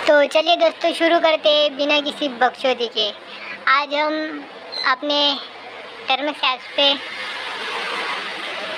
तो चलिए दोस्तों शुरू करते हैं बिना किसी बकचोदी के। आज हम अपने termux ऐप पे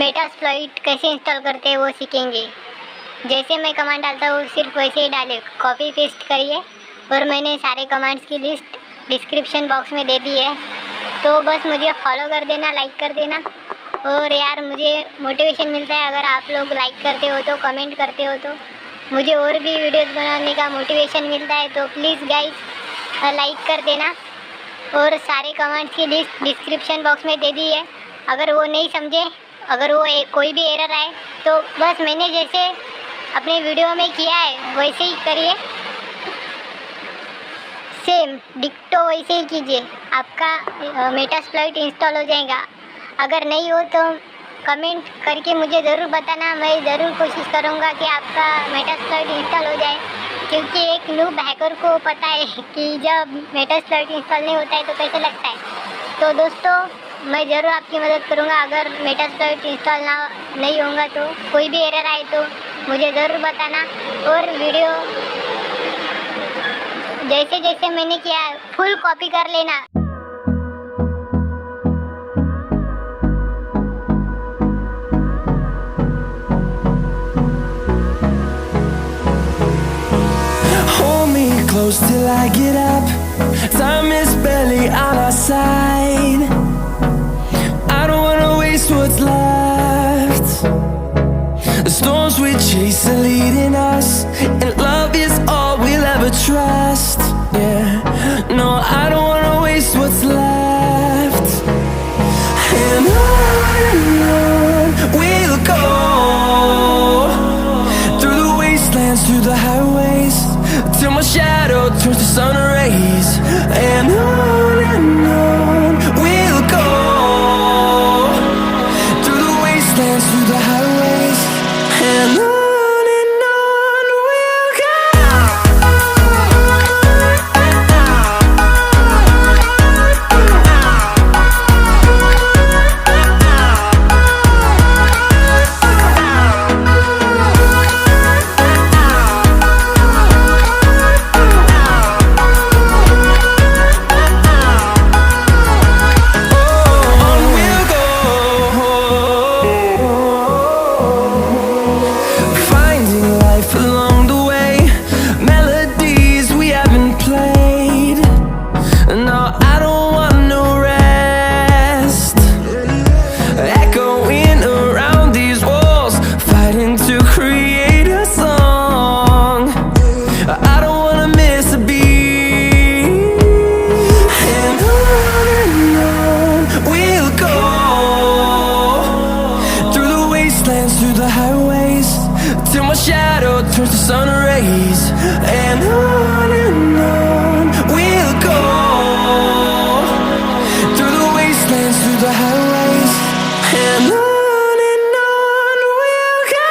मेटास्प्लॉइट कैसे इंस्टॉल करते हैं वो सीखेंगे। जैसे मैं कमांड डालता हूँ सिर्फ वैसे ही डाले, कॉपी पेस्ट करिए। और मैंने सारे कमांड्स की लिस्ट डिस्क्रिप्शन बॉक्स में दे दी है, तो बस मुझे फॉलो कर देना, लाइक कर देना। और यार मुझे मोटिवेशन मिलता है अगर आप लोग लाइक करते हो तो, कमेंट करते हो तो मुझे और भी वीडियोस बनाने का मोटिवेशन मिलता है। तो प्लीज़ गाइस लाइक कर देना। और सारे कमांड्स की लिस्ट डिस्क्रिप्शन बॉक्स में दे दी है। अगर वो नहीं समझे, अगर वो कोई भी एरर आए तो बस मैंने जैसे अपने वीडियो में किया है वैसे ही करिए, सेम डिक्टो वैसे ही कीजिए, आपका मेटास्प्लॉइट इंस्टॉल हो जाएगा। अगर नहीं हो तो कमेंट करके मुझे ज़रूर बताना, मैं ज़रूर कोशिश करूँगा कि आपका मेटास्प्लॉइट इंस्टॉल हो जाए। क्योंकि एक नूब हैकर को पता है कि जब मेटास्प्लॉइट इंस्टॉल नहीं होता है तो कैसे लगता है। तो दोस्तों मैं ज़रूर आपकी मदद करूँगा। अगर मेटास्प्लॉइट इंस्टॉल नहीं होगा तो कोई भी एरर आए तो मुझे ज़रूर बताना। और वीडियो जैसे जैसे मैंने किया फुल कॉपी कर लेना। Close till I get up. Time is barely on our side. I don't wanna waste what's left. The storms we chase are leading us, and love is all we'll ever trust. Yeah, no, I don't wanna waste what's left. And on we'll go, through the wastelands, through the highways, till my shadow turns to sun rays. And on we'll go, through the wastelands, through the highways. And on we'll go. Through the highways, till my shadow turns to sun rays. And on we'll go, through the wastelands, through the highways. And on we'll go.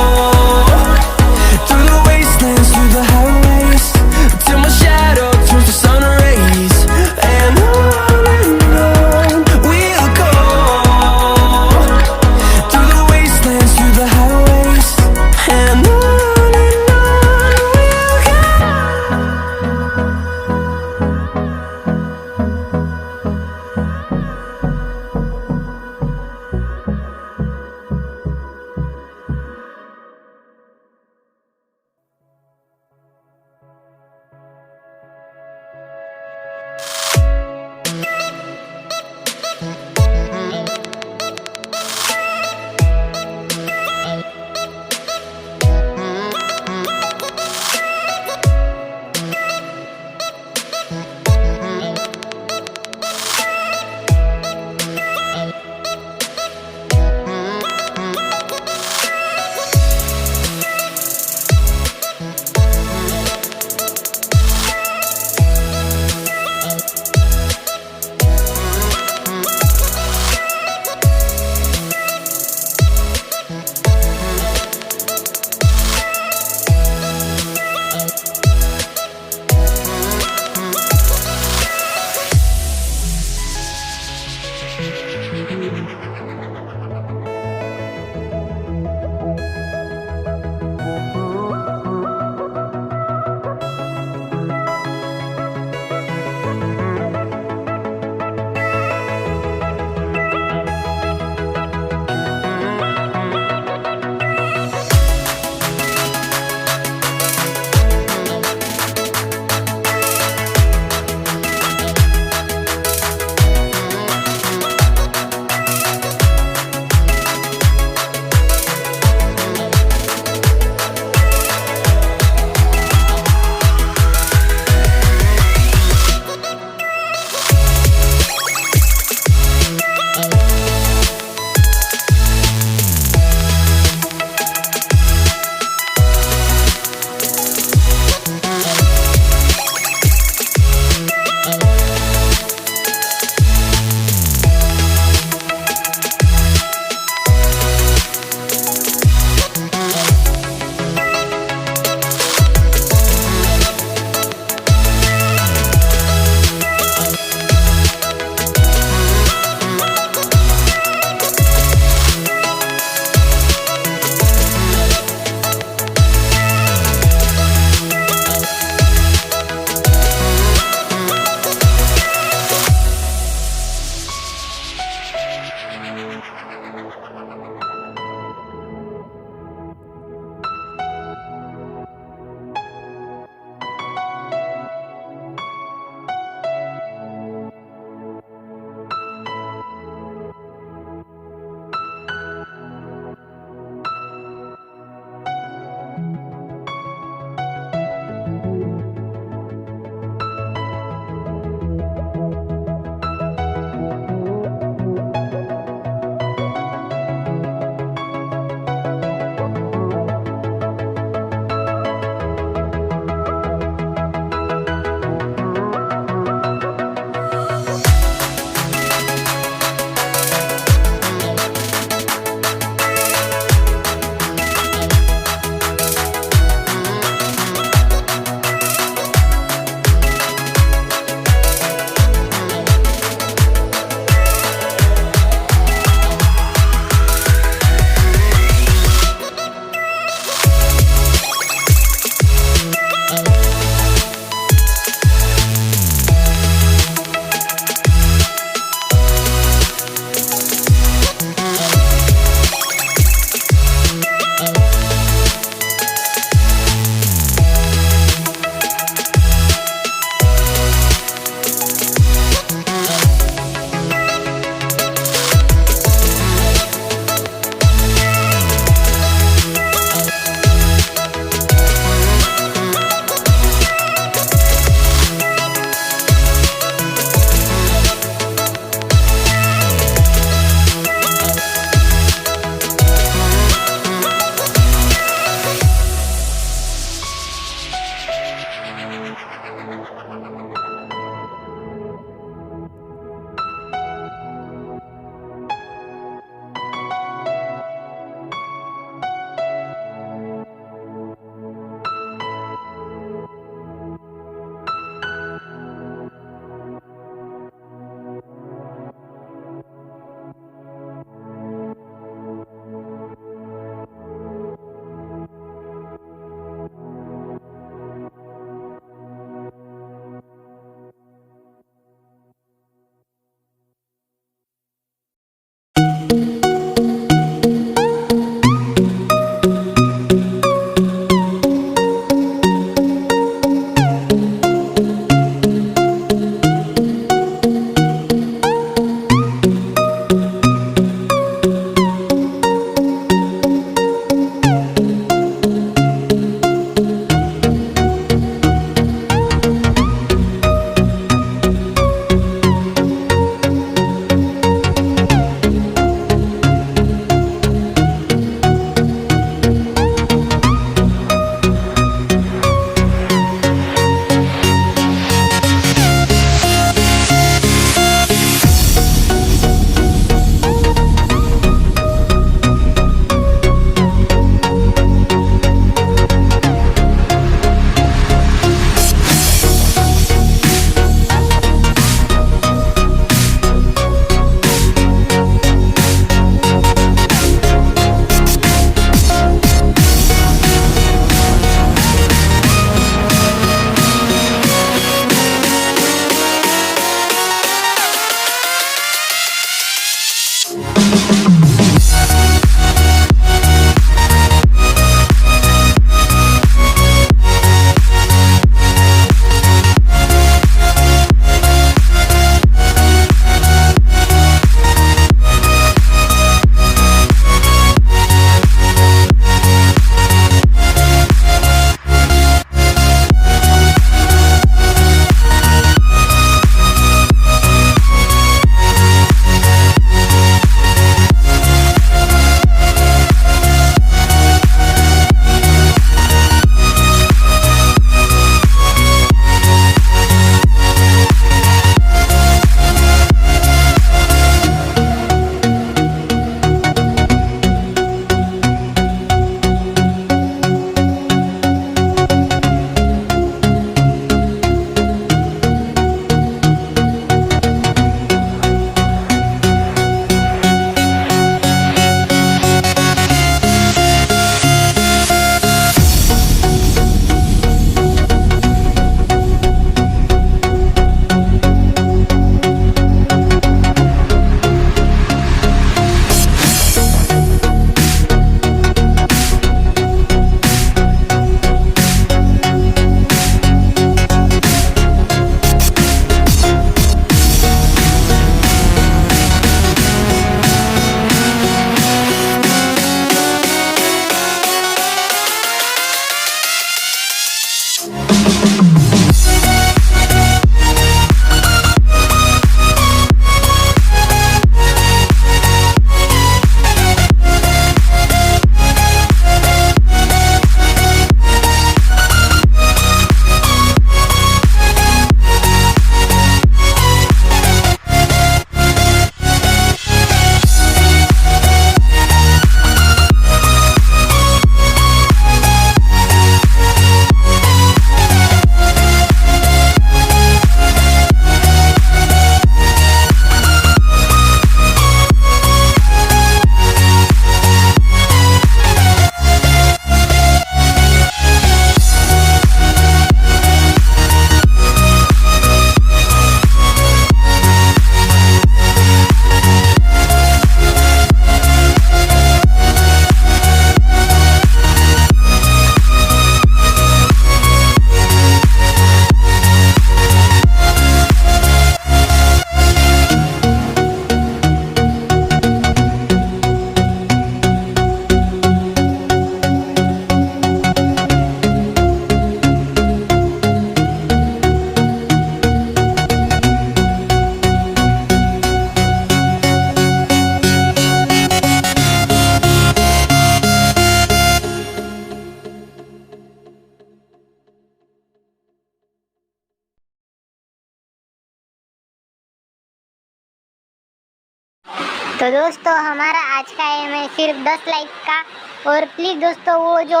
तो दोस्तों हमारा आज का M है सिर्फ 10 like का। और please दोस्तों वो जो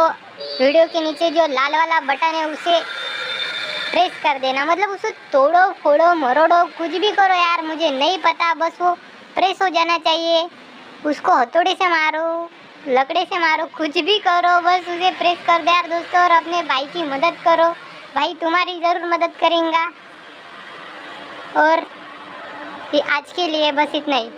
वीडियो के नीचे जो लाल वाला बटन है उसे प्रेस कर देना, मतलब उसे तोड़ो फोड़ो मरोड़ो कुछ भी करो यार, मुझे नहीं पता, बस वो प्रेस हो जाना चाहिए। उसको हथौड़े से मारो, लकड़े से मारो, कुछ भी करो, बस उसे प्रेस कर दे यार दोस्तों। और अपने भाई की मदद करो, भाई तुम्हारी ज़रूर मदद करेंगे। और आज के लिए बस इतना ही।